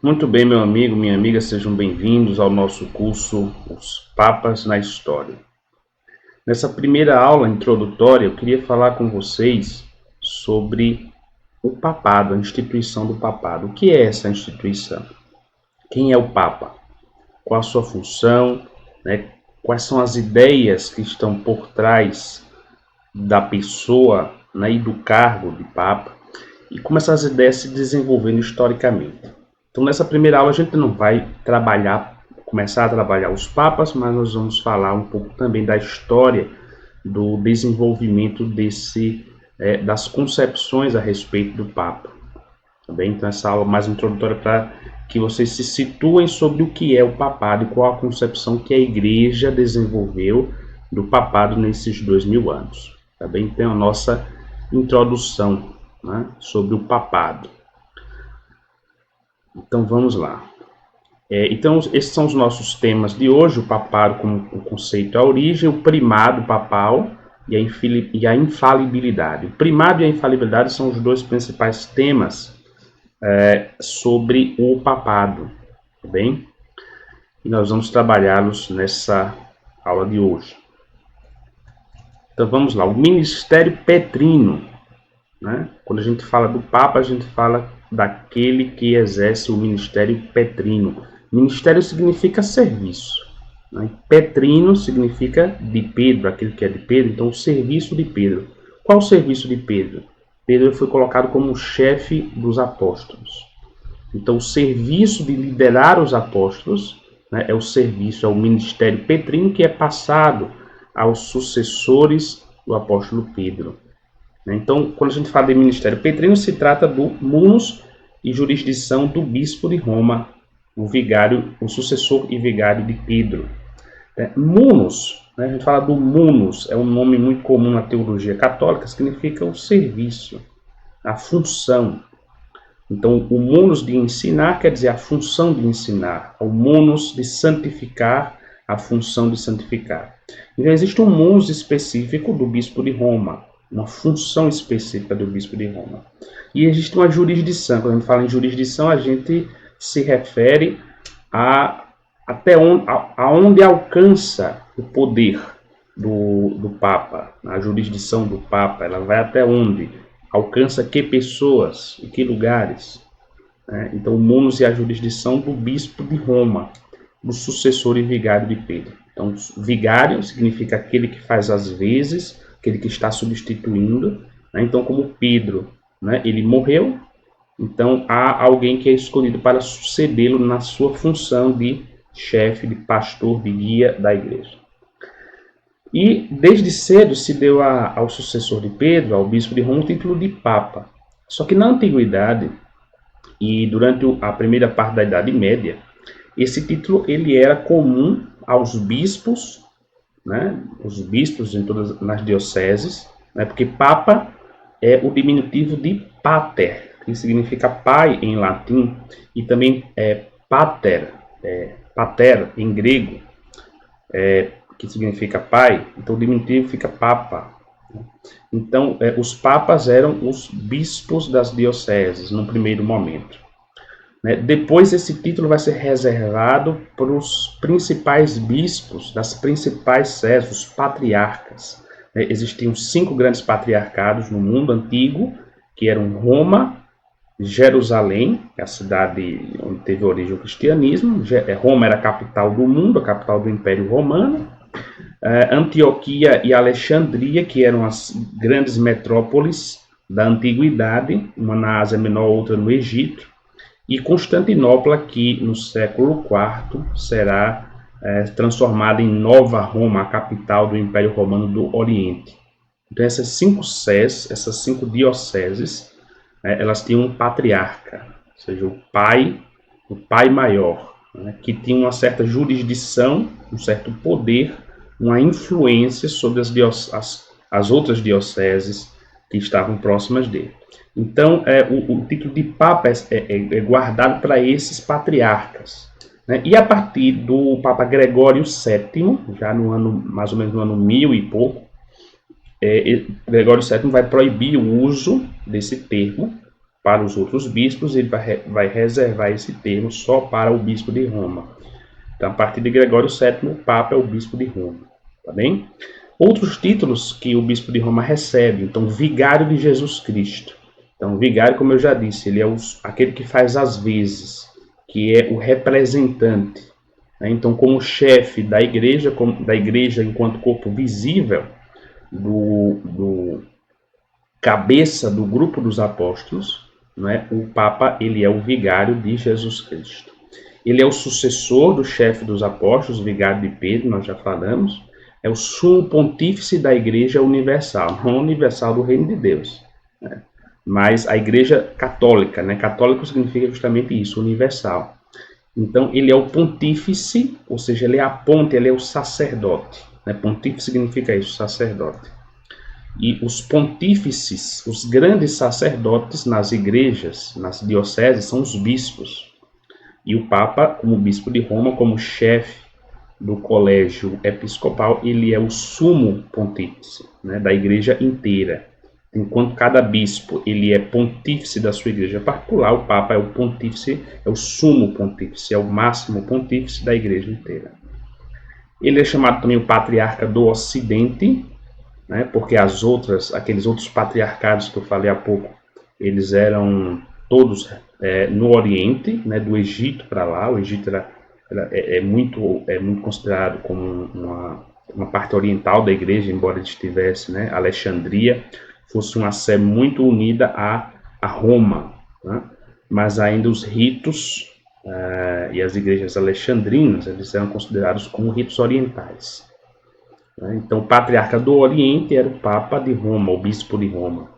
Muito bem, meu amigo, minha amiga, sejam bem-vindos ao nosso curso Os Papas na História. Nessa primeira aula introdutória, eu queria falar com vocês sobre o papado, a instituição do papado. O que é essa instituição? Quem é o Papa? Qual a sua função? Quais são as ideias que estão por trás da pessoa, e do cargo de Papa? E como essas ideias se desenvolvendo historicamente. Então, nessa primeira aula, a gente não vai começar a trabalhar os papas, mas nós vamos falar um pouco também da história do desenvolvimento das concepções a respeito do Papa. Tá bem? Então, essa aula mais introdutória para que vocês se situem sobre o que é o papado e qual a concepção que a Igreja desenvolveu do papado nesses 2000 anos. Tá bem? Então, a nossa introdução, sobre o papado. Então vamos lá. Então esses são os nossos temas de hoje: o papado como o conceito, a origem, o primado papal e a infalibilidade. O primado e a infalibilidade são os dois principais temas sobre o papado, tá bem? E nós vamos trabalhá-los nessa aula de hoje. Então vamos lá, o ministério petrino. Quando a gente fala do Papa, a gente fala daquele que exerce o ministério petrino. Ministério significa serviço. Petrino significa de Pedro, aquele que é de Pedro. Então, o serviço de Pedro. Qual o serviço de Pedro? Pedro foi colocado como chefe dos apóstolos. Então, o serviço de liderar os apóstolos é o ministério petrino, que é passado aos sucessores do apóstolo Pedro. Então, quando a gente fala de ministério petrino, se trata do munus e jurisdição do bispo de Roma, o sucessor e vigário de Pedro. Munus, a gente fala do munus, é um nome muito comum na teologia católica, significa o serviço, a função. Então, o munus de ensinar quer dizer a função de ensinar, o munus de santificar, a função de santificar. Então, existe um munus específico do bispo de Roma, uma função específica do bispo de Roma. E existe uma jurisdição. Quando a gente fala em jurisdição, a gente se refere até onde alcança o poder do Papa. A jurisdição do Papa, ela vai até onde? Alcança que pessoas e que lugares? Então, o munus é a jurisdição do bispo de Roma, do sucessor e vigário de Pedro. Então, vigário significa aquele que faz as vezes, aquele que está substituindo. Então, como Pedro, ele morreu, então há alguém que é escolhido para sucedê-lo na sua função de chefe, de pastor, de guia da igreja. E desde cedo se deu ao sucessor de Pedro, ao bispo de Roma, o título de Papa. Só que na antiguidade e durante a primeira parte da Idade Média, esse título ele era comum aos bispos, os bispos nas dioceses, porque Papa é o diminutivo de pater, que significa pai em latim, e também pater em grego, que significa pai. Então o diminutivo fica papa. Então os papas eram os bispos das dioceses no primeiro momento. Depois esse título vai ser reservado para os principais bispos das principais sedes, os patriarcas. Existiam 5 grandes patriarcados no mundo antigo, que eram Roma, Jerusalém, que é a cidade onde teve origem o cristianismo. Roma era a capital do mundo, a capital do Império Romano. Antioquia e Alexandria, que eram as grandes metrópoles da antiguidade, uma na Ásia Menor, outra no Egito. E Constantinopla, que no século IV será transformada em Nova Roma, a capital do Império Romano do Oriente. Então essas 5 sés, essas 5 dioceses, elas tinham um patriarca, ou seja, o pai maior, que tinha uma certa jurisdição, um certo poder, uma influência sobre as outras dioceses que estavam próximas dele. Então, o título de Papa é guardado para esses patriarcas. E a partir do Papa Gregório VII, já no ano, mais ou menos no ano 1000 e pouco, Gregório VII vai proibir o uso desse termo, para os outros bispos, ele vai reservar esse termo só para o bispo de Roma. Então, a partir de Gregório VII, o Papa é o bispo de Roma. Tá bem? Outros títulos que o bispo de Roma recebe, então, vigário de Jesus Cristo. Então, o vigário, como eu já disse, ele é aquele que faz as vezes, que é o representante. Né? Então, como chefe da igreja enquanto corpo visível do cabeça do grupo dos apóstolos, né? O Papa, ele é o vigário de Jesus Cristo. Ele é o sucessor do chefe dos apóstolos, o vigário de Pedro, nós já falamos. É o sumo pontífice da Igreja Universal, não universal do Reino de Deus, né? Mas a Igreja Católica, né? Católico significa justamente isso, universal. Então, ele é o pontífice, ou seja, ele é a ponte, ele é o sacerdote, né? Pontífice significa isso, sacerdote. E os pontífices, os grandes sacerdotes nas igrejas, nas dioceses, são os bispos. E o Papa, como bispo de Roma, como chefe do colégio episcopal, ele é o sumo pontífice, né, da igreja inteira. Enquanto cada bispo ele é pontífice da sua igreja particular, o Papa é o pontífice, é o sumo pontífice, é o máximo pontífice da igreja inteira. Ele é chamado também o patriarca do Ocidente, né, porque aqueles outros patriarcados que eu falei há pouco, eles eram todos no Oriente, né, do Egito para lá. O Egito é muito considerado como uma parte oriental da igreja, embora ele estivesse, né, Alexandria fosse uma sé muito unida a Roma, né? Mas ainda os ritos e as igrejas alexandrinas, eles eram considerados como ritos orientais, né? Então, o patriarca do Oriente era o Papa de Roma, o bispo de Roma.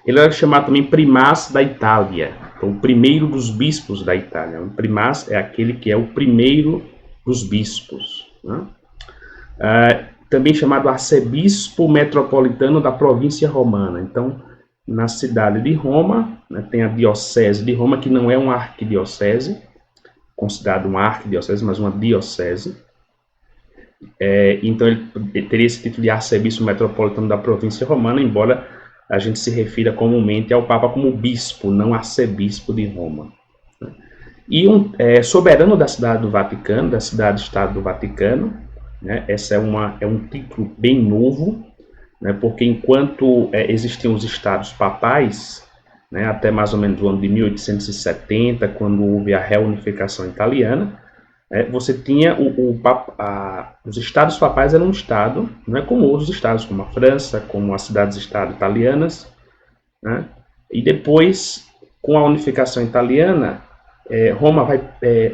Ele era chamado também primaz da Itália, então, o primeiro dos bispos da Itália. O primaz é aquele que é o primeiro dos bispos, né? Também chamado arcebispo metropolitano da província romana. Então, na cidade de Roma, né, tem a diocese de Roma, que não é uma arquidiocese, considerado uma arquidiocese, mas uma diocese. Então, ele teria esse título de arcebispo metropolitano da província romana, embora a gente se refira comumente ao Papa como bispo, não arcebispo de Roma. E soberano da cidade do Vaticano, da cidade-estado do Vaticano, né? Esse é um título bem novo, né? Porque enquanto existiam os estados papais, né, até mais ou menos o ano de 1870, quando houve a reunificação italiana, você tinha os estados papais eram um estado, né, como outros estados, como a França, como as cidades-estado italianas, né? E depois, com a unificação italiana,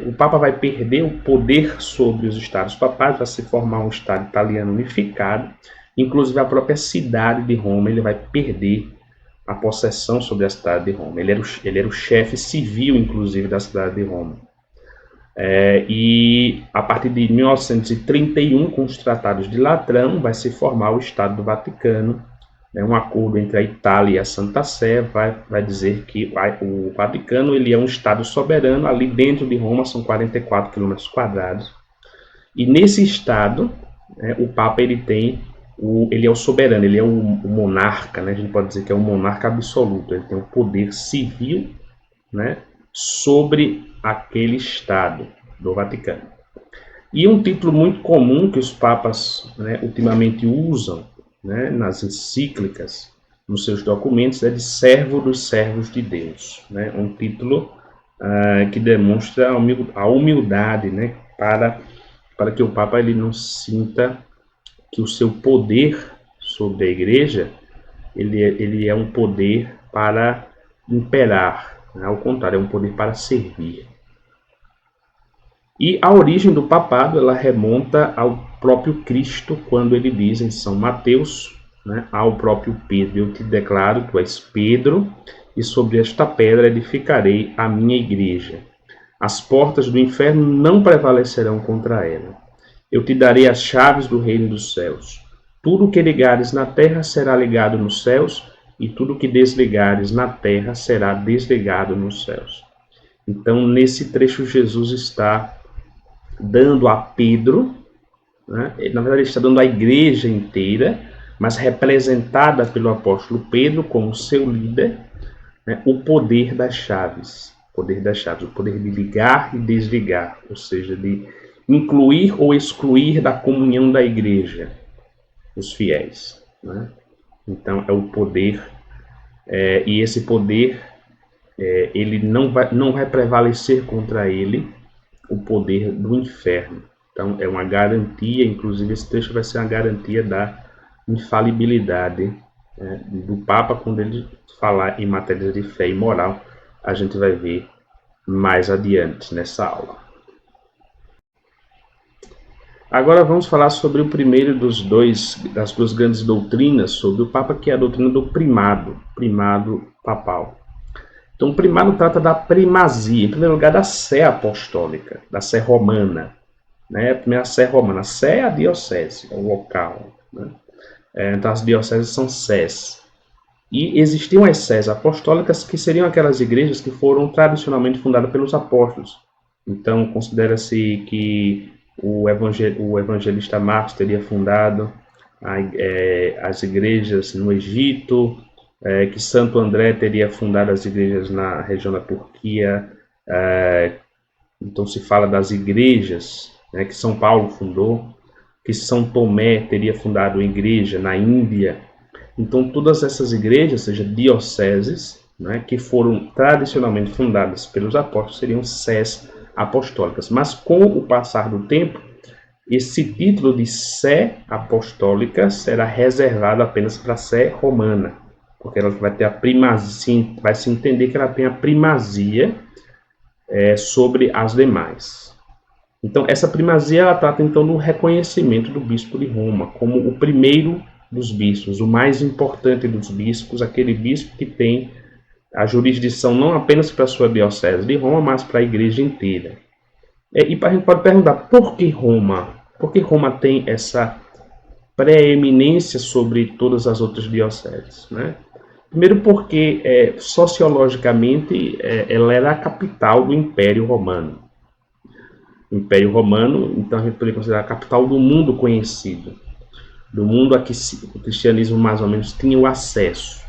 o Papa vai perder o poder sobre os estados papais, vai se formar um estado italiano unificado, inclusive a própria cidade de Roma, ele vai perder a possessão sobre a cidade de Roma. Ele era o chefe civil, inclusive, da cidade de Roma. E a partir de 1931, com os tratados de Latrão, vai se formar o Estado do Vaticano, né, um acordo entre a Itália e a Santa Sé, vai dizer que o Vaticano ele é um Estado soberano, ali dentro de Roma são 44 km², e nesse Estado, né, o Papa ele é o soberano, ele é o monarca, né, a gente pode dizer que é um monarca absoluto, ele tem o poder civil, né, sobre aquele Estado do Vaticano. E um título muito comum que os papas, né, ultimamente usam, né, nas encíclicas, nos seus documentos, é de servo dos servos de Deus, né, um título que demonstra a humildade, né, para que o Papa ele não sinta que o seu poder sobre a igreja ele é um poder para imperar, né, ao contrário, é um poder para servir. E a origem do papado ela remonta ao próprio Cristo, quando ele diz em São Mateus, né, ao próprio Pedro: eu te declaro, tu és Pedro, e sobre esta pedra edificarei a minha igreja. As portas do inferno não prevalecerão contra ela. Eu te darei as chaves do reino dos céus. Tudo o que ligares na terra será ligado nos céus, e tudo o que desligares na terra será desligado nos céus. Então, nesse trecho, Jesus está dando a Pedro, né? Na verdade, ele está dando à igreja inteira, mas representada pelo apóstolo Pedro como seu líder, né, o poder das chaves. O poder de ligar e desligar, ou seja, de incluir ou excluir da comunhão da igreja os fiéis, né? Então é o poder, e esse poder, ele não vai prevalecer contra ele o poder do inferno. Então é uma garantia, inclusive esse texto vai ser uma garantia da infalibilidade, do Papa quando ele falar em matérias de fé e moral. A gente vai ver mais adiante nessa aula. Agora vamos falar sobre o primeiro das duas grandes doutrinas sobre o Papa, que é a doutrina do primado papal. Então o primado trata da primazia, em primeiro lugar da sé apostólica, da sé romana, né? A primeira sé romana, a sé é a diocese, é o local, né? Então as dioceses são sés. E existiam as sés apostólicas, que seriam aquelas igrejas que foram tradicionalmente fundadas pelos apóstolos. Então considera-se que o evangelista Marcos teria fundado as igrejas no Egito, que Santo André teria fundado as igrejas na região da Turquia. Então se fala das igrejas, né, que São Paulo fundou, que São Tomé teria fundado a igreja na Índia. Então todas essas igrejas, seja dioceses, né, que foram tradicionalmente fundadas pelos apóstolos, seriam sés apostólicas. Mas com o passar do tempo, esse título de sé apostólica será reservado apenas para a sé romana, porque ela vai ter a primazia, vai se entender que ela tem a primazia sobre as demais. Então essa primazia ela trata então do reconhecimento do bispo de Roma como o primeiro dos bispos, o mais importante dos bispos, aquele bispo que tem a jurisdição não apenas para a sua diocese de Roma, mas para a igreja inteira. E a gente pode perguntar, por que Roma? Por que Roma tem essa preeminência sobre todas as outras dioceses, né? Primeiro porque, sociologicamente, ela era a capital do Império Romano. O Império Romano, então a gente poderia considerar a capital do mundo conhecido, do mundo a que o cristianismo mais ou menos tinha o acesso.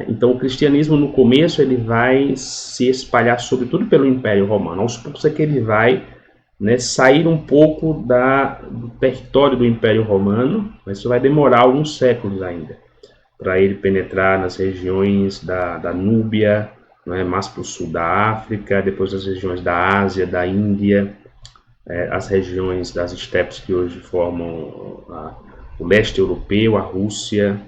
Então o cristianismo no começo ele vai se espalhar sobretudo pelo Império Romano. Aos poucos é que ele vai, né, sair um pouco do território do Império Romano, mas isso vai demorar alguns séculos ainda, para ele penetrar nas regiões da Núbia, né, mais para o sul da África, depois as regiões da Ásia, da Índia, as regiões das estepes que hoje formam o leste europeu, a Rússia.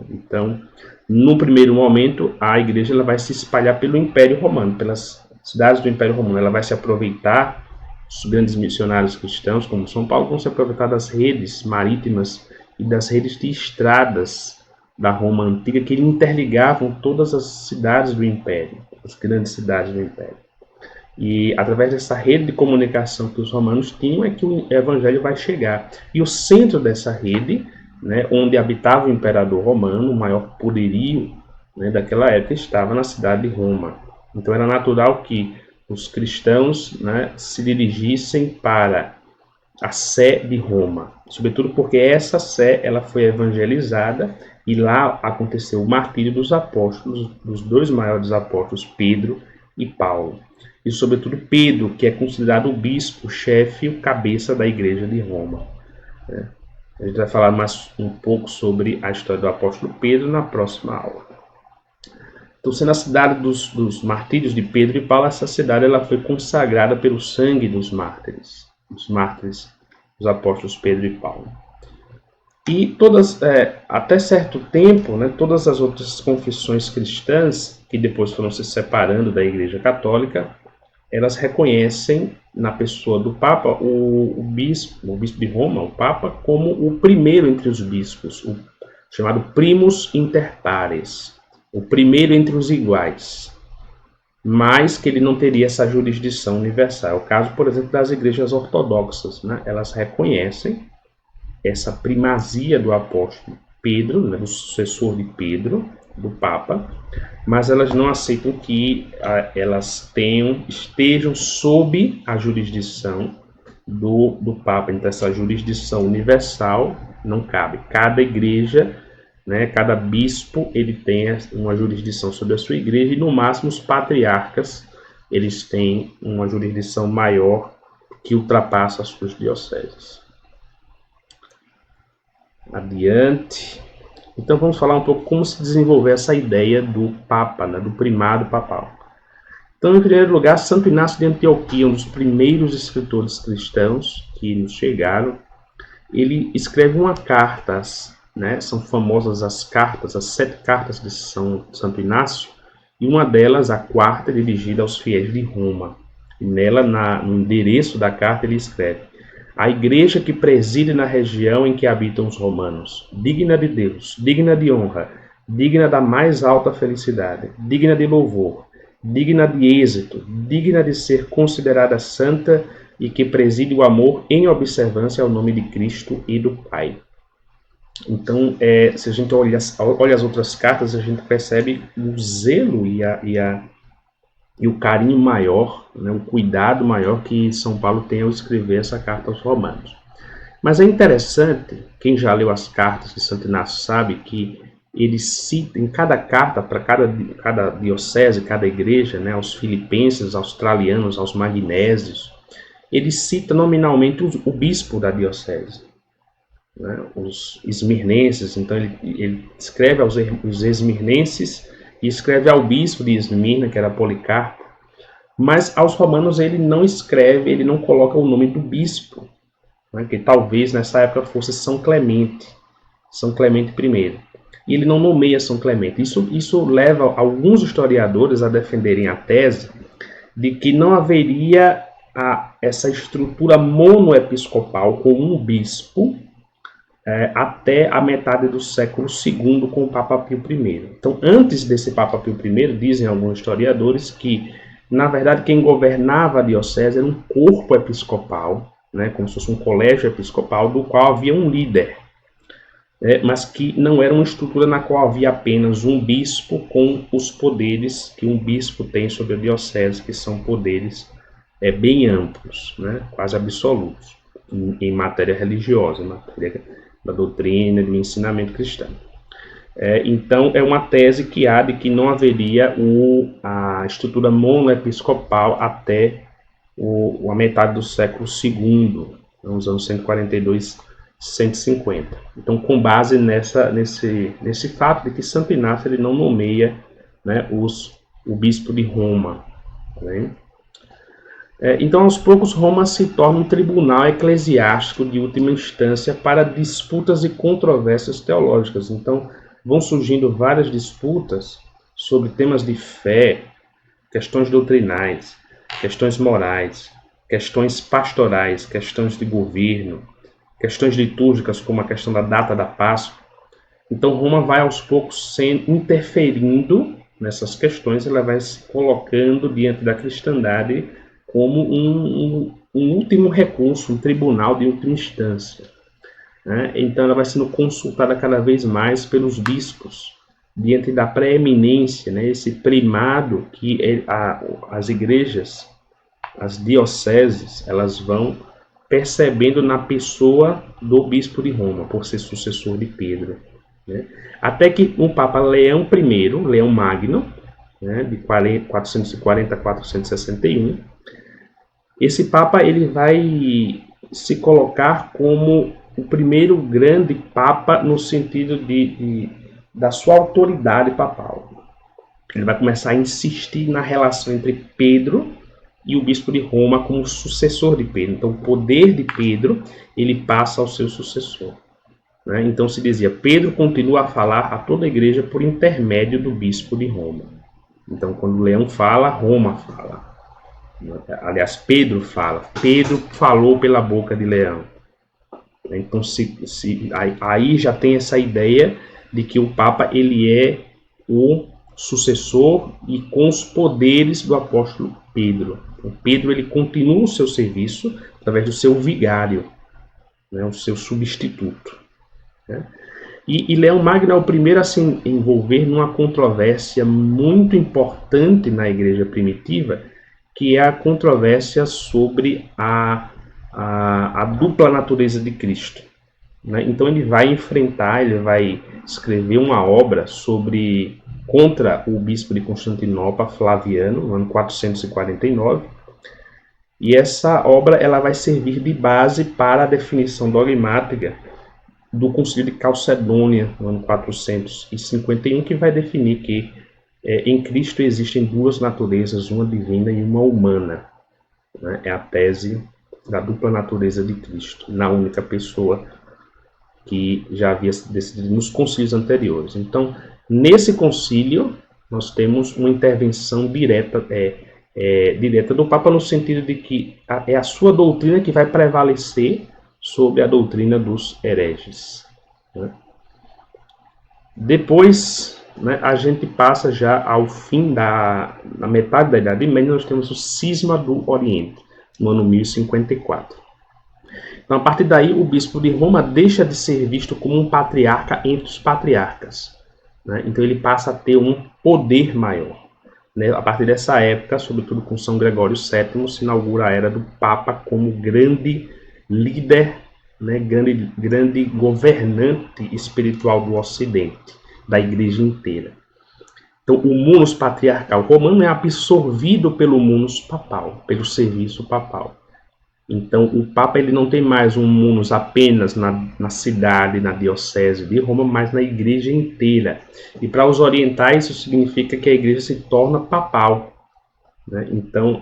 Então, no primeiro momento, a igreja ela vai se espalhar pelo Império Romano, pelas cidades do Império Romano. Ela vai se aproveitar, os grandes missionários cristãos, como São Paulo, vão se aproveitar das redes marítimas e das redes de estradas da Roma antiga, que interligavam todas as cidades do Império, as grandes cidades do Império. E através dessa rede de comunicação que os romanos tinham é que o evangelho vai chegar. E o centro dessa rede, né, onde habitava o imperador romano, o maior poderio, né, daquela época, estava na cidade de Roma. Então era natural que os cristãos, né, se dirigissem para a sé de Roma, sobretudo porque essa sé ela foi evangelizada e lá aconteceu o martírio dos apóstolos, dos dois maiores apóstolos, Pedro e Paulo. E sobretudo Pedro, que é considerado o bispo, o chefe, o cabeça da igreja de Roma. A gente vai falar mais um pouco sobre a história do apóstolo Pedro na próxima aula. Então, sendo a cidade dos martírios de Pedro e Paulo, essa cidade ela foi consagrada pelo sangue dos mártires dos apóstolos Pedro e Paulo. E todas, até certo tempo, né, todas as outras confissões cristãs, que depois foram se separando da Igreja Católica, elas reconhecem na pessoa do Papa o bispo de Roma, o Papa, como o primeiro entre os bispos, o chamado primus inter pares, o primeiro entre os iguais, mas que ele não teria essa jurisdição universal. É o caso, por exemplo, das igrejas ortodoxas, né? Elas reconhecem essa primazia do apóstolo Pedro, né, do sucessor de Pedro, do Papa, mas elas não aceitam que elas estejam sob a jurisdição do Papa. Então essa jurisdição universal não cabe. Cada igreja né? Cada bispo ele tem uma jurisdição sobre a sua igreja e no máximo os patriarcas eles têm uma jurisdição maior que ultrapassa as suas dioceses. Adiante. Então vamos falar um pouco como se desenvolveu essa ideia do Papa, né? Do primado papal. Então, em primeiro lugar, Santo Inácio de Antioquia, um dos primeiros escritores cristãos que nos chegaram, ele escreve uma carta, né? São famosas as cartas, as 7 cartas de Santo Inácio, e uma delas, a quarta, é dirigida aos fiéis de Roma. E nela, no endereço da carta, ele escreve: a igreja que preside na região em que habitam os romanos, digna de Deus, digna de honra, digna da mais alta felicidade, digna de louvor, digna de êxito, digna de ser considerada santa e que preside o amor em observância ao nome de Cristo e do Pai. Então, se a gente olha as outras cartas, a gente percebe o zelo e o carinho maior, né, o cuidado maior que São Paulo tem ao escrever essa carta aos romanos. Mas é interessante, quem já leu as cartas de Santo Inácio sabe que ele cita em cada carta, para cada diocese, cada igreja, né, aos filipenses, aos australianos, aos magnésios, ele cita nominalmente o bispo da diocese, né, os esmirnenses. Então ele escreve aos esmirnenses e escreve ao bispo de Esmirna, que era Policarpo, mas aos romanos ele não escreve, ele não coloca o nome do bispo, né, que talvez nessa época fosse São Clemente I. E ele não nomeia São Clemente. Isso leva alguns historiadores a defenderem a tese de que não haveria essa estrutura monoepiscopal com um bispo até a metade do século II com o Papa Pio I. Então, antes desse Papa Pio I, dizem alguns historiadores que, na verdade, quem governava a diocese era um corpo episcopal, né, como se fosse um colégio episcopal, do qual havia um líder, mas que não era uma estrutura na qual havia apenas um bispo com os poderes que um bispo tem sobre a diocese, que são poderes bem amplos, né, quase absolutos, em matéria religiosa, em matéria da doutrina e do ensinamento cristão. Então, é uma tese que há de que não haveria a estrutura monoepiscopal até a metade do século II, nos anos 142, 150. Então, com base nesse fato de que Santo Inácio ele não nomeia, né, o bispo de Roma. Né? Então, aos poucos, Roma se torna um tribunal eclesiástico de última instância para disputas e controvérsias teológicas. Então, vão surgindo várias disputas sobre temas de fé, questões doutrinais, questões morais, questões pastorais, questões de governo, questões litúrgicas, como a questão da data da Páscoa. Então, Roma vai aos poucos interferindo nessas questões, ela vai se colocando diante da cristandade como um último recurso, um tribunal de última instância. Né? Então ela vai sendo consultada cada vez mais pelos bispos, diante da preeminência, né? Esse primado que as igrejas, as dioceses, elas vão percebendo na pessoa do bispo de Roma, por ser sucessor de Pedro. Né? Até que o Papa Leão I, Leão Magno, né? De 440 a 461, esse Papa ele vai se colocar como o primeiro grande Papa no sentido da sua autoridade papal. Ele vai começar a insistir na relação entre Pedro e o bispo de Roma como sucessor de Pedro. Então, o poder de Pedro ele passa ao seu sucessor. Né? Então, se dizia, Pedro continua a falar a toda a igreja por intermédio do bispo de Roma. Então, quando Leão fala, Roma fala. Aliás, Pedro fala. Pedro falou pela boca de Leão. Então, aí já tem essa ideia de que o Papa ele é o sucessor e com os poderes do apóstolo Pedro. Então, Pedro ele continua o seu serviço através do seu vigário, né, o seu substituto. Né? E Leão Magno é o primeiro a se envolver numa controvérsia muito importante na igreja primitiva, que é a controvérsia sobre a dupla natureza de Cristo. Né? Então ele vai enfrentar, ele vai escreveu uma obra contra o bispo de Constantinopla, Flaviano, no ano 449, e essa obra ela vai servir de base para a definição dogmática do Concílio de Calcedônia, no ano 451, que vai definir que em Cristo existem duas naturezas, uma divina e uma humana. Né? É a tese da dupla natureza de Cristo, na única pessoa, que já havia sido decidido nos concílios anteriores. Então, nesse concílio, nós temos uma intervenção direta do Papa, no sentido de que é a sua doutrina que vai prevalecer sobre a doutrina dos hereges. Né? Depois, né, a gente passa já ao fim na metade da Idade Média, nós temos o Cisma do Oriente, no ano 1054. Então, a partir daí, o bispo de Roma deixa de ser visto como um patriarca entre os patriarcas. Né? Então, ele passa a ter um poder maior. Né? A partir dessa época, sobretudo com São Gregório VII, se inaugura a era do Papa como grande líder, né? grande governante espiritual do Ocidente, da Igreja inteira. Então, o munus patriarcal romano é absorvido pelo munus papal, pelo serviço papal. Então, o Papa ele não tem mais um munus apenas na cidade, na diocese de Roma, mas na Igreja inteira. E para os orientais, isso significa que a Igreja se torna papal. Né? Então,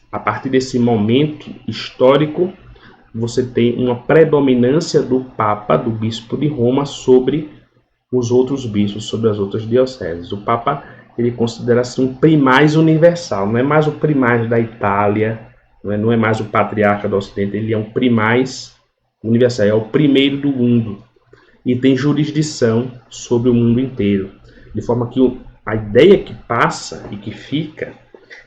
a partir desse momento histórico, você tem uma predominância do Papa, do Bispo de Roma, sobre os outros bispos, sobre as outras dioceses. O Papa ele considera-se um primaz universal, não é mais o primaz da Itália, não é mais o patriarca do Ocidente, ele é um primaz universal, é o primeiro do mundo e tem jurisdição sobre o mundo inteiro. De forma que a ideia que passa e que fica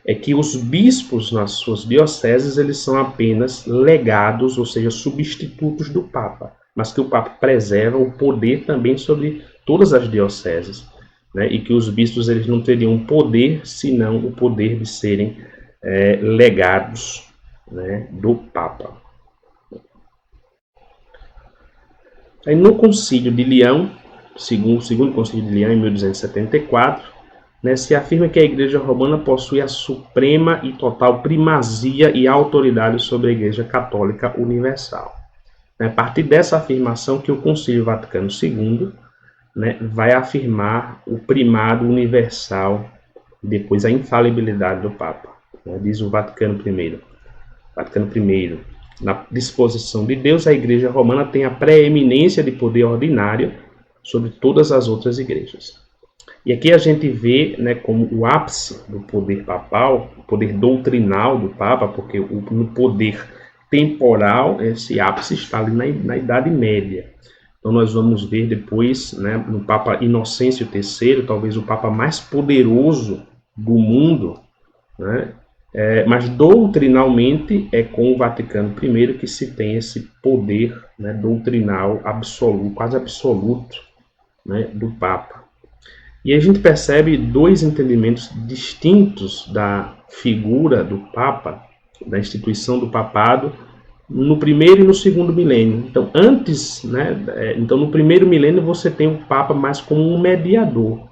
é que os bispos nas suas dioceses eles são apenas legados, ou seja, substitutos do Papa, mas que o Papa preserva o poder também sobre todas as dioceses, né? E que os bispos eles não teriam poder senão o poder de serem legados, né, do Papa. Aí no Concílio de Leão, o segundo Concílio de Leão, em 1274, né, se afirma que a Igreja Romana possui a suprema e total primazia e autoridade sobre a Igreja Católica Universal. É a partir dessa afirmação que o Concílio Vaticano II, né, vai afirmar o primado universal e depois a infalibilidade do Papa. Né, diz o Vaticano I, na disposição de Deus, a Igreja Romana tem a preeminência de poder ordinário sobre todas as outras igrejas. E aqui a gente vê, né, como o ápice do poder papal, o poder doutrinal do Papa, porque no poder temporal, esse ápice está ali na Idade Média. Então nós vamos ver depois, né, no Papa Inocêncio III, talvez o Papa mais poderoso do mundo, né, mas doutrinalmente é com o Vaticano I que se tem esse poder, né, doutrinal absoluto, quase absoluto, né, do Papa. E a gente percebe dois entendimentos distintos da figura do Papa, da instituição do papado, no primeiro e no segundo milênio. Então, no primeiro milênio você tem o Papa mais como um mediador,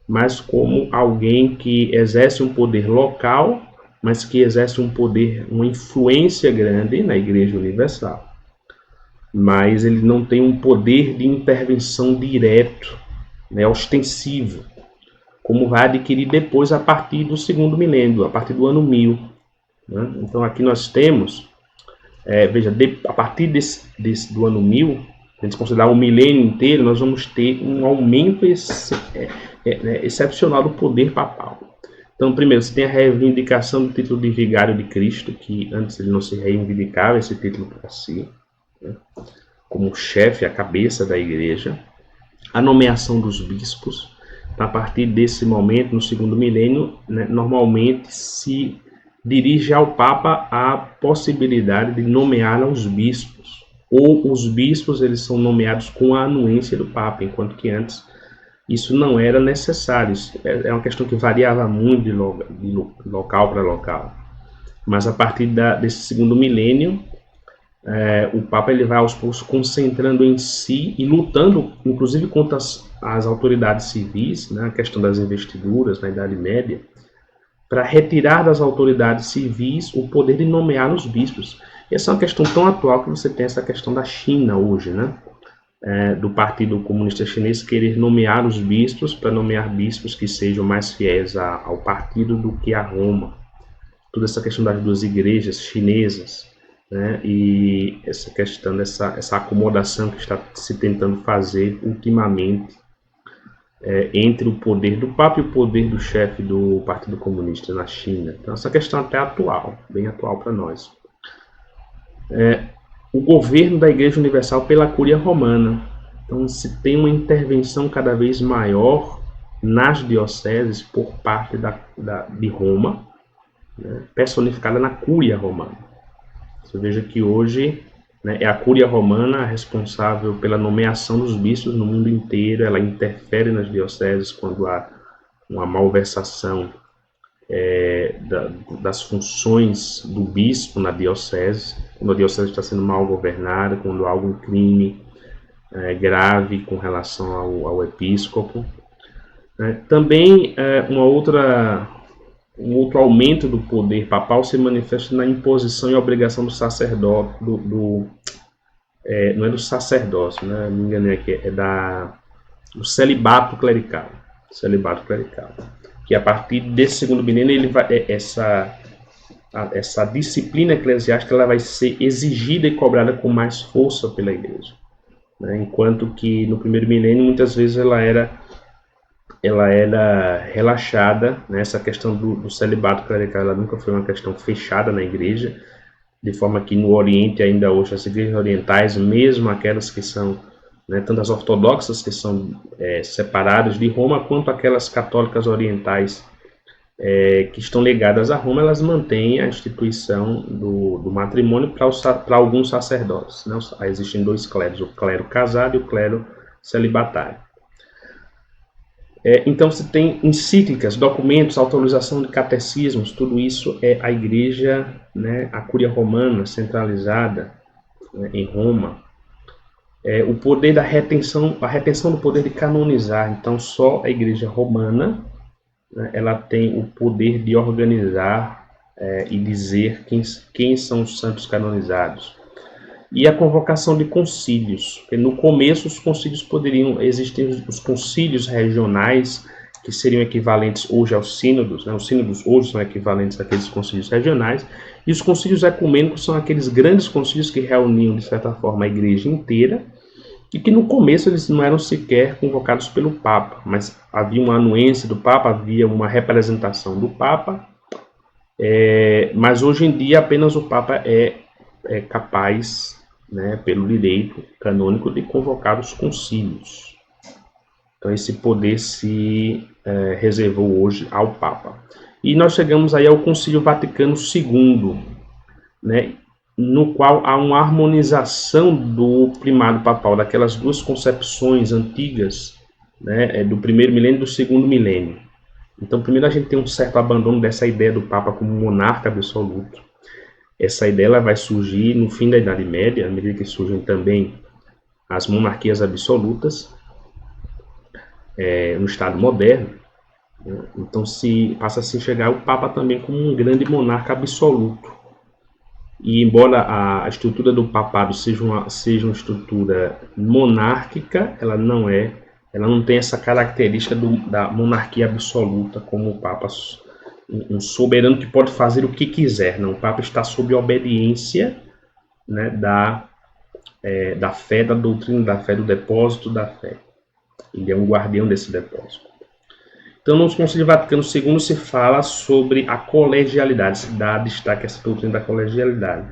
mais como alguém que exerce um poder local, mas que exerce um poder, uma influência grande na Igreja Universal. Mas ele não tem um poder de intervenção direto, né, ostensivo, como vai adquirir depois a partir do segundo milênio, a partir do ano 1000. Né? Então aqui nós temos, a partir do ano 1000, a gente considerar o milênio inteiro, nós vamos ter um aumento excepcional do poder papal. Então, primeiro, você tem a reivindicação do título de vigário de Cristo, que antes ele não se reivindicava esse título para si, né, como chefe, a cabeça da igreja. A nomeação dos bispos. A partir desse momento, no segundo milênio, né, normalmente se dirige ao Papa a possibilidade de nomear os bispos. Ou os bispos eles são nomeados com a anuência do Papa, enquanto que antes isso não era necessário. É uma questão que variava muito de local para local. Mas a partir desse segundo milênio, o Papa ele vai aos poucos concentrando em si e lutando, inclusive, contra as autoridades civis, né, a questão das investiduras na Idade Média, para retirar das autoridades civis o poder de nomear os bispos. E essa é uma questão tão atual que você tem essa questão da China hoje, né? Do Partido Comunista Chinês querer nomear os bispos, para nomear bispos que sejam mais fiéis ao partido do que a Roma. Toda essa questão das duas igrejas chinesas, né? E essa questão essa acomodação que está se tentando fazer ultimamente entre o poder do Papa e o poder do chefe do Partido Comunista na China. Então essa questão até atual, bem atual para nós. O governo da Igreja Universal pela Cúria Romana. Então se tem uma intervenção cada vez maior nas dioceses por parte de Roma, né, personificada na Cúria Romana. Você veja que hoje, né, é a Cúria Romana responsável pela nomeação dos bispos no mundo inteiro. Ela interfere nas dioceses quando há uma malversação das funções do bispo na diocese, quando a diocese está sendo mal governada, quando há algum crime grave com relação ao episcopo. Também um outro aumento do poder papal se manifesta na imposição e obrigação do sacerdote, não é do sacerdócio, né? Me enganei aqui, do celibato clerical. Que a partir desse segundo milênio essa disciplina eclesiástica ela vai ser exigida e cobrada com mais força pela igreja, né? Enquanto que no primeiro milênio muitas vezes ela era relaxada, né? Essa questão do celibato clerical ela nunca foi uma questão fechada na igreja, de forma que no Oriente ainda hoje as igrejas orientais, mesmo aquelas que são, né, tanto as ortodoxas que são separadas de Roma, quanto aquelas católicas orientais que estão ligadas a Roma, elas mantêm a instituição do matrimônio para alguns sacerdotes, né? Existem dois cléros, o clero casado e o clero celibatário. Então você tem encíclicas, documentos, autorização de catecismos, tudo isso é a igreja, né, a Cúria Romana centralizada, né, em Roma. O poder da retenção, a retenção do poder de canonizar. Então só a igreja romana, né, ela tem o poder de organizar e dizer quem são os santos canonizados. E a convocação de concílios. Porque no começo os concílios poderiam existir, os concílios regionais, que seriam equivalentes hoje aos sínodos, né? Os sínodos hoje são equivalentes àqueles concílios regionais, e os concílios ecumênicos são aqueles grandes concílios que reuniam, de certa forma, a igreja inteira, e que no começo eles não eram sequer convocados pelo Papa, mas havia uma anuência do Papa, havia uma representação do Papa, mas hoje em dia apenas o Papa é capaz, né, pelo direito canônico, de convocar os concílios. Então esse poder se reservou hoje ao Papa. E nós chegamos aí ao Concílio Vaticano II, né, no qual há uma harmonização do primado papal, daquelas duas concepções antigas, né, do primeiro milênio e do segundo milênio. Então primeiro a gente tem um certo abandono dessa ideia do Papa como monarca absoluto. Essa ideia ela vai surgir no fim da Idade Média, à medida que surgem também as monarquias absolutas no Estado moderno. Então passa a se enxergar o Papa também como um grande monarca absoluto. E embora a estrutura do papado seja uma estrutura monárquica, ela não tem essa característica da monarquia absoluta como o Papa, um soberano que pode fazer o que quiser. Não, o Papa está sob obediência, né, da fé, da doutrina da fé, do depósito da fé. Ele é um guardião desse depósito. Então, no Concílio Vaticano II se fala sobre a colegialidade, se dá destaque a essa doutrina da colegialidade,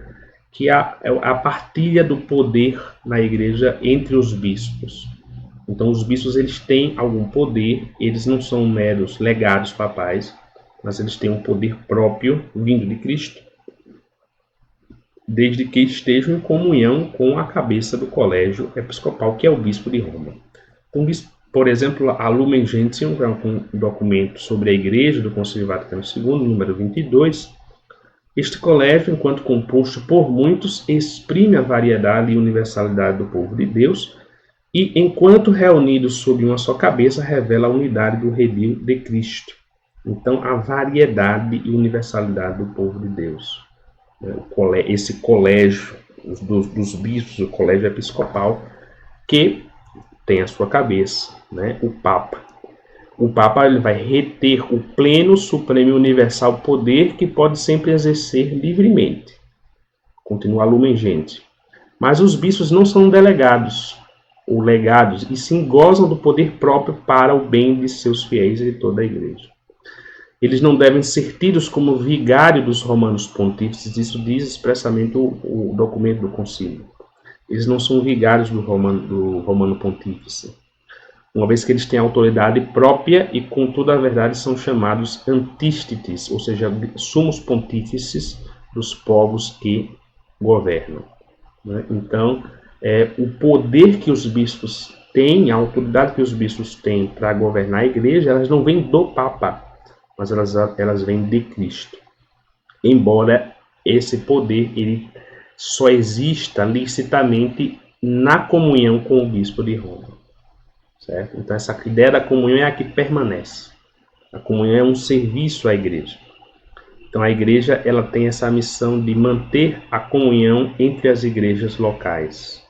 que é a partilha do poder na igreja entre os bispos. Então, os bispos eles têm algum poder, eles não são meros legados papais, mas eles têm um poder próprio vindo de Cristo, desde que estejam em comunhão com a cabeça do colégio episcopal, que é o bispo de Roma. Então, por exemplo, a Lumen Gentium, que é um documento sobre a Igreja do Concílio Vaticano II, número 22, Este colégio, enquanto composto por muitos, exprime a variedade e universalidade do povo de Deus e, enquanto reunidos sob uma só cabeça, revela a unidade do redil de Cristo. Então, a variedade e universalidade do povo de Deus. Esse colégio dos bispos, o colégio episcopal, que tem a sua cabeça, né, o Papa. O Papa ele vai reter o pleno, supremo e universal poder que pode sempre exercer livremente. Continua Lumen Gentium. Mas os bispos não são delegados ou legados, e sim gozam do poder próprio para o bem de seus fiéis e de toda a igreja. Eles não devem ser tidos como vigário dos romanos pontífices, isso diz expressamente o documento do concílio. Eles não são vigários do romano pontífice, uma vez que eles têm autoridade própria e, com toda a verdade, são chamados antístetes, ou seja, sumos pontífices dos povos que governam. Então, o poder que os bispos têm, a autoridade que os bispos têm para governar a igreja, elas não vêm do Papa, mas elas vêm de Cristo. Embora esse poder ele só exista licitamente na comunhão com o bispo de Roma. Certo? Então, essa ideia da comunhão é a que permanece. A comunhão é um serviço à igreja. Então, a igreja ela tem essa missão de manter a comunhão entre as igrejas locais.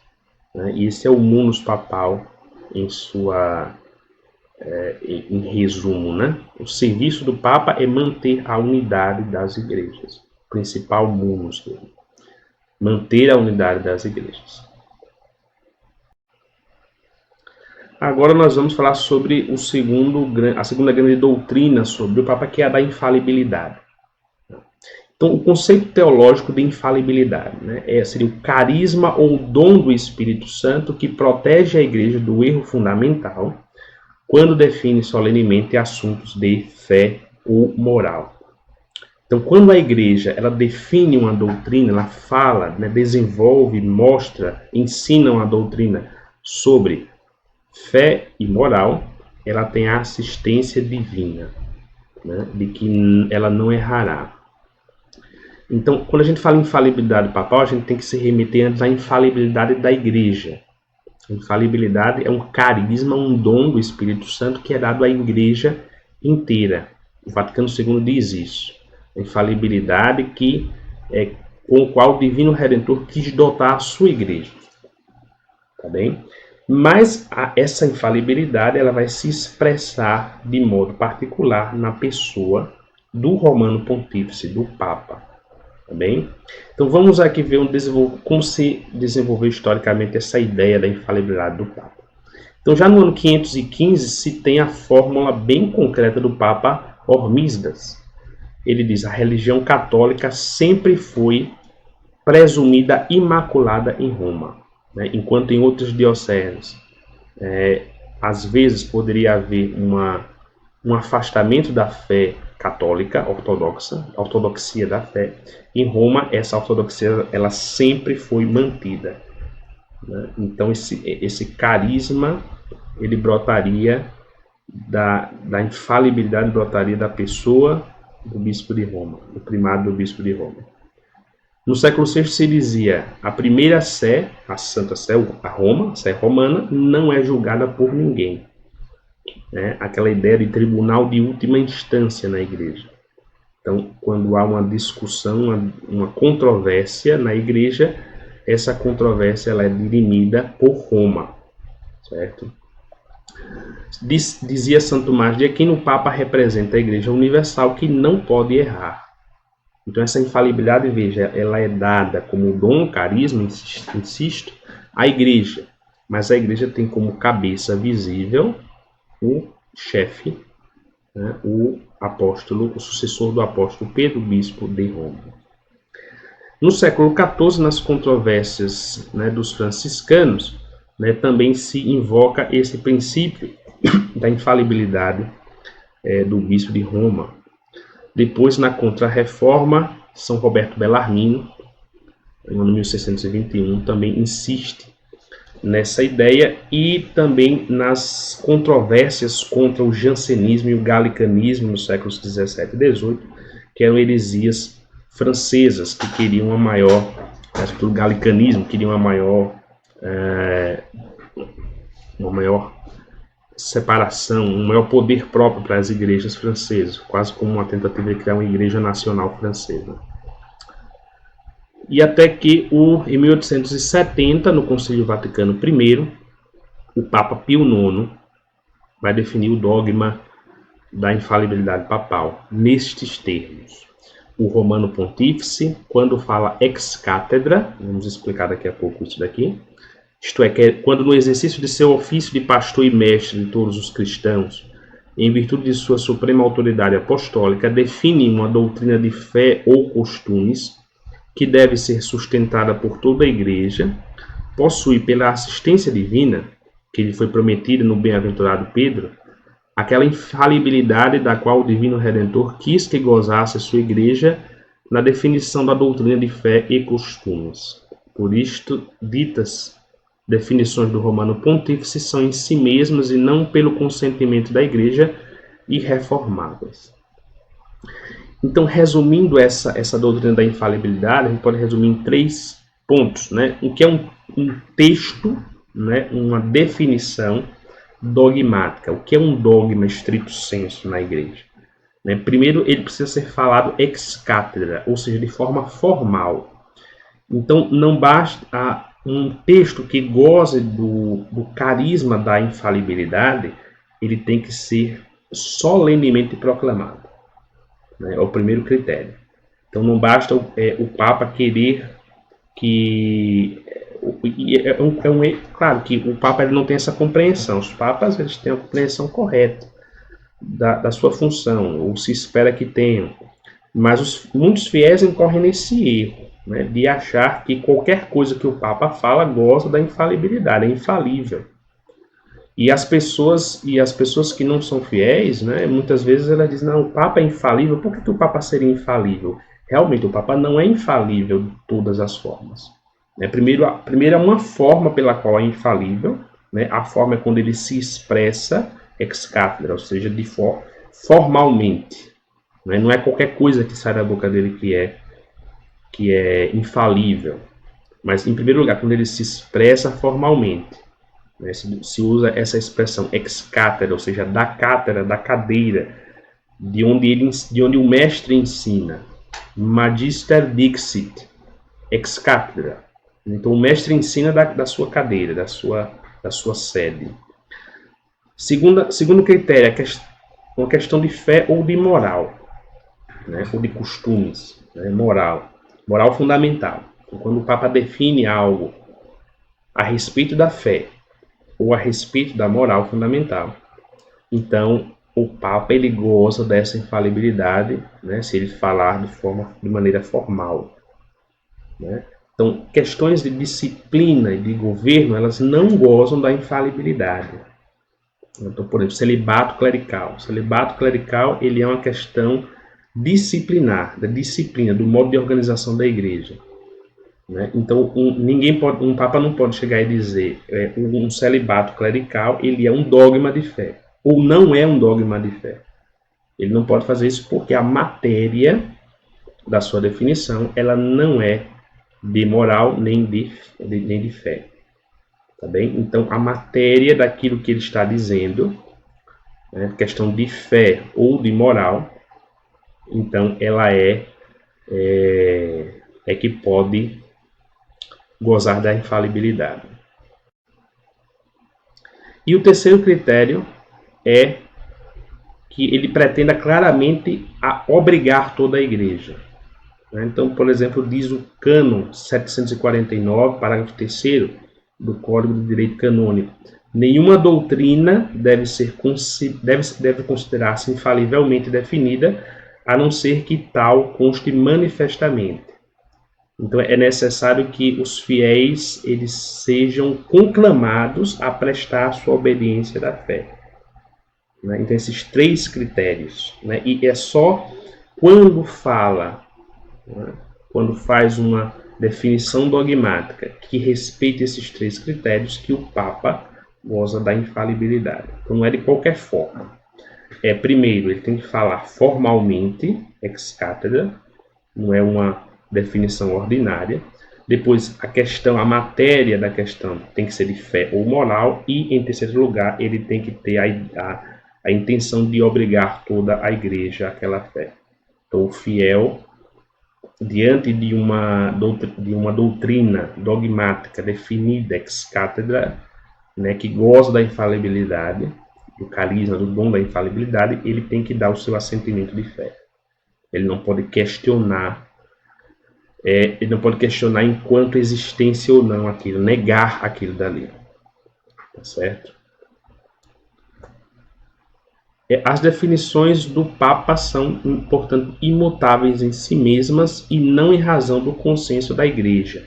Né? E esse é o munus papal em resumo. Né? O serviço do Papa é manter a unidade das igrejas. O principal munus dele. Manter a unidade das igrejas. Agora nós vamos falar sobre a segunda grande doutrina sobre o Papa, que é a da infalibilidade. Então, o conceito teológico de infalibilidade, né, seria o carisma ou dom do Espírito Santo que protege a igreja do erro fundamental quando define solenemente assuntos de fé ou moral. Então, quando a igreja ela define uma doutrina, ela fala, né, desenvolve, mostra, ensina uma doutrina sobre fé e moral, ela tem a assistência divina, né, de que ela não errará. Então, quando a gente fala em infalibilidade papal, a gente tem que se remeter antes à infalibilidade da igreja. A infalibilidade é um carisma, um dom do Espírito Santo que é dado à igreja inteira. O Vaticano II diz isso. A infalibilidade com o qual o Divino Redentor quis dotar a sua igreja. Tá bem? Mas essa infalibilidade ela vai se expressar de modo particular na pessoa do Romano Pontífice, do Papa. Tá bem? Então vamos aqui ver como se desenvolveu historicamente essa ideia da infalibilidade do Papa. Então já no ano 515 se tem a fórmula bem concreta do Papa Hormisdas. Ele diz: a religião católica sempre foi presumida imaculada em Roma. Enquanto em outras dioceses, às vezes poderia haver um afastamento da fé católica ortodoxa, a ortodoxia da fé. Em Roma, essa ortodoxia ela sempre foi mantida. Né? Então, esse carisma ele brotaria da infalibilidade, brotaria da pessoa do bispo de Roma, do primado do bispo de Roma. No século VI se dizia: a primeira sé, a Santa Sé, a Roma, a Sé romana, não é julgada por ninguém. Aquela ideia de tribunal de última instância na igreja. Então, quando há uma discussão, uma controvérsia na igreja, essa controvérsia ela é dirimida por Roma. Certo? Dizia Santo Tomás de Aquino: o Papa representa a igreja universal que não pode errar. Então, essa infalibilidade, veja, ela é dada como dom, carisma, insisto, à igreja. Mas a igreja tem como cabeça visível o chefe, né, o apóstolo, o sucessor do apóstolo Pedro, bispo de Roma. No século XIV, nas controvérsias, né, dos franciscanos, né, também se invoca esse princípio da infalibilidade do bispo de Roma. Depois, na Contra-Reforma, São Roberto Bellarmino, no ano 1621, também insiste nessa ideia, e também nas controvérsias contra o jansenismo e o galicanismo nos séculos XVII e XVIII, que eram heresias francesas que queriam uma maior, do galicanismo, queriam uma maior separação, um maior poder próprio para as igrejas francesas, quase como uma tentativa de criar uma igreja nacional francesa. E até que em 1870, no Concílio Vaticano I, o Papa Pio IX vai definir o dogma da infalibilidade papal nestes termos. O Romano Pontífice, quando fala ex cátedra, vamos explicar daqui a pouco isso daqui, isto é, que é quando no exercício de seu ofício de pastor e mestre de todos os cristãos, em virtude de sua suprema autoridade apostólica, define uma doutrina de fé ou costumes que deve ser sustentada por toda a Igreja, possui pela assistência divina, que lhe foi prometida no bem-aventurado Pedro, aquela infalibilidade da qual o Divino Redentor quis que gozasse a sua Igreja na definição da doutrina de fé e costumes. Por isto, ditas definições do Romano Pontífice são em si mesmas e não pelo consentimento da Igreja irreformáveis. Então, resumindo essa doutrina da infalibilidade, a gente pode resumir em 3 pontos, né? O que é um texto, né? Uma definição dogmática. O que é um dogma estrito sensu na Igreja? Né? Primeiro, ele precisa ser falado ex cátedra, ou seja, de forma formal. Então, não basta um texto que goze do carisma da infalibilidade, ele tem que ser solenemente proclamado. Né? É o primeiro critério. Então, não basta o Papa querer que... claro que o Papa ele não tem essa compreensão. Os Papas eles têm a compreensão correta da sua função, ou se espera que tenham. Mas muitos fiéis incorrem nesse erro, né, de achar que qualquer coisa que o Papa fala goza da infalibilidade, é infalível. E as pessoas que não são fiéis, né, muitas vezes elas dizem, não, o Papa é infalível, por que o Papa seria infalível? Realmente, o Papa não é infalível de todas as formas. Primeiro, é uma forma pela qual é infalível, né, a forma é quando ele se expressa ex cátedra, ou seja, formalmente. Né, não é qualquer coisa que sai da boca dele que é infalível, mas, em primeiro lugar, quando ele se expressa formalmente. Né, se usa essa expressão ex cátedra, ou seja, da cátedra, da cadeira, de onde o mestre ensina. Magister dixit, ex cátedra. Então, o mestre ensina da sua cadeira, da sua sede. Segundo critério, uma questão de fé ou de moral, né, ou de costumes, né, moral fundamental. Então, quando o Papa define algo a respeito da fé ou a respeito da moral fundamental, então o Papa ele goza dessa infalibilidade, né, se ele falar de maneira formal. Né? Então, questões de disciplina e de governo, elas não gozam da infalibilidade. Então, por exemplo, celibato clerical. O celibato clerical ele é uma questão disciplinar, da disciplina, do modo de organização da igreja. Né? Então, um Papa não pode chegar e dizer um celibato clerical ele é um dogma de fé, ou não é um dogma de fé. Ele não pode fazer isso porque a matéria da sua definição ela não é de moral nem de fé. Tá bem? Então, a matéria daquilo que ele está dizendo, né, questão de fé ou de moral, então ela é que pode gozar da infalibilidade. E o terceiro critério é que ele pretenda claramente obrigar toda a igreja. Então, por exemplo, diz o cânon 749, parágrafo 3º do Código de Direito Canônico: nenhuma doutrina deve considerar-se infalivelmente definida, a não ser que tal conste manifestamente. Então, é necessário que os fiéis eles sejam conclamados a prestar sua obediência da fé. Né? Então, esses 3 critérios. Né? E é só quando quando faz uma definição dogmática que respeita esses 3 critérios que o Papa goza da infalibilidade. Então, não é de qualquer forma. Primeiro, ele tem que falar formalmente, ex cátedra, não é uma definição ordinária. Depois, a matéria da questão tem que ser de fé ou moral. E, em terceiro lugar, ele tem que ter a intenção de obrigar toda a igreja àquela fé. Então, o fiel, diante de uma doutrina dogmática definida ex cátedra, né, que goza da infalibilidade, do carisma, do dom da infalibilidade, ele tem que dar o seu assentimento de fé. Ele não pode questionar enquanto existência ou não aquilo, negar aquilo dali. Tá certo? As definições do Papa são, portanto, imutáveis em si mesmas e não em razão do consenso da Igreja.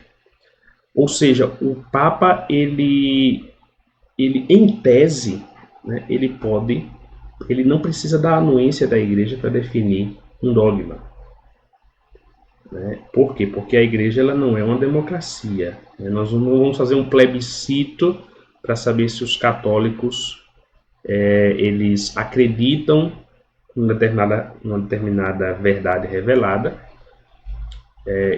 Ou seja, o Papa, ele em tese, né, ele não precisa da anuência da Igreja para definir um dogma. Né? Por quê? Porque a Igreja ela não é uma democracia. Né? Nós não vamos fazer um plebiscito para saber se os católicos eles acreditam em uma determinada verdade revelada.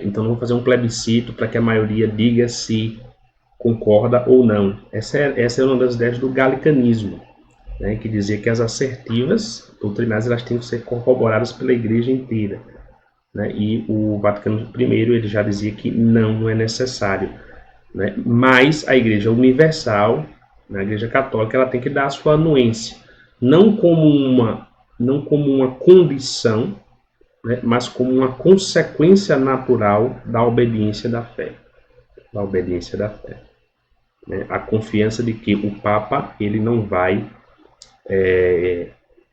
Então, não vamos fazer um plebiscito para que a maioria diga se concorda ou não. Essa é uma das ideias do galicanismo, né, que dizia que as assertivas doutrinárias elas têm que ser corroboradas pela Igreja inteira. Né, e o Vaticano I ele já dizia que não é necessário. Né, mas a Igreja Universal, a Igreja Católica, ela tem que dar a sua anuência, não como uma condição, né, mas como uma consequência natural da obediência da fé. Né, a confiança de que o Papa ele não vai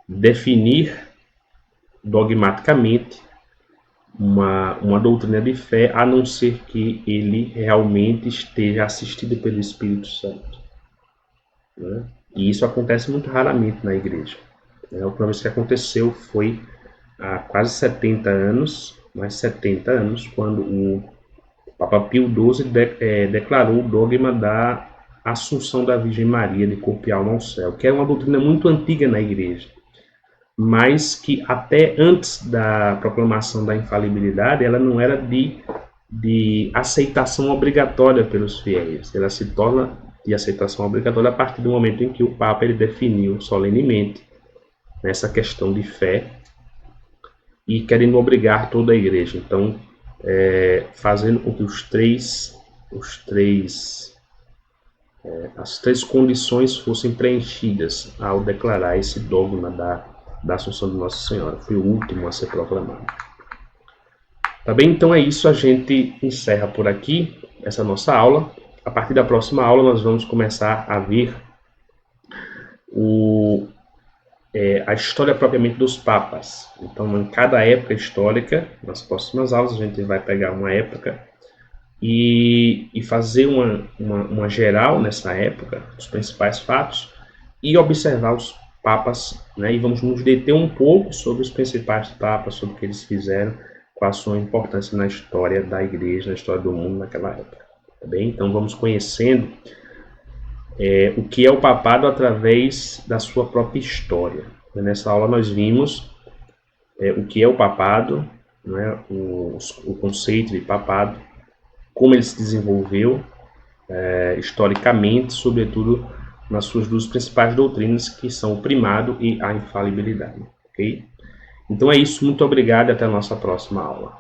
definir dogmaticamente uma doutrina de fé, a não ser que ele realmente esteja assistido pelo Espírito Santo. Né? E isso acontece muito raramente na igreja. A última vez que aconteceu foi há quase 70 anos, quando o Papa Pio XII declarou o dogma da Assunção da Virgem Maria de corpo e alma ao céu, que é uma doutrina muito antiga na igreja, mas que até antes da proclamação da infalibilidade, ela não era de aceitação obrigatória pelos fiéis. Ela se torna de aceitação obrigatória a partir do momento em que o Papa ele definiu solenemente essa questão de fé e querendo obrigar toda a igreja. Então, fazendo com que as três condições fossem preenchidas ao declarar esse dogma da Assunção de Nossa Senhora. Foi o último a ser proclamado. Tá bem? Então é isso, a gente encerra por aqui essa nossa aula. A partir da próxima aula nós vamos começar a ver a história propriamente dos papas. Então, em cada época histórica, nas próximas aulas a gente vai pegar uma época e fazer uma geral nessa época, os principais fatos, e observar os papas, né? E vamos nos deter um pouco sobre os principais papas, sobre o que eles fizeram, qual a sua importância na história da igreja, na história do mundo naquela época. Tá bem? Então vamos conhecendo o que é o papado através da sua própria história. Nessa aula nós vimos o que é o papado, né? o conceito de papado, como ele se desenvolveu historicamente, sobretudo nas suas duas principais doutrinas, que são o primado e a infalibilidade. Okay? Então é isso, muito obrigado e até a nossa próxima aula.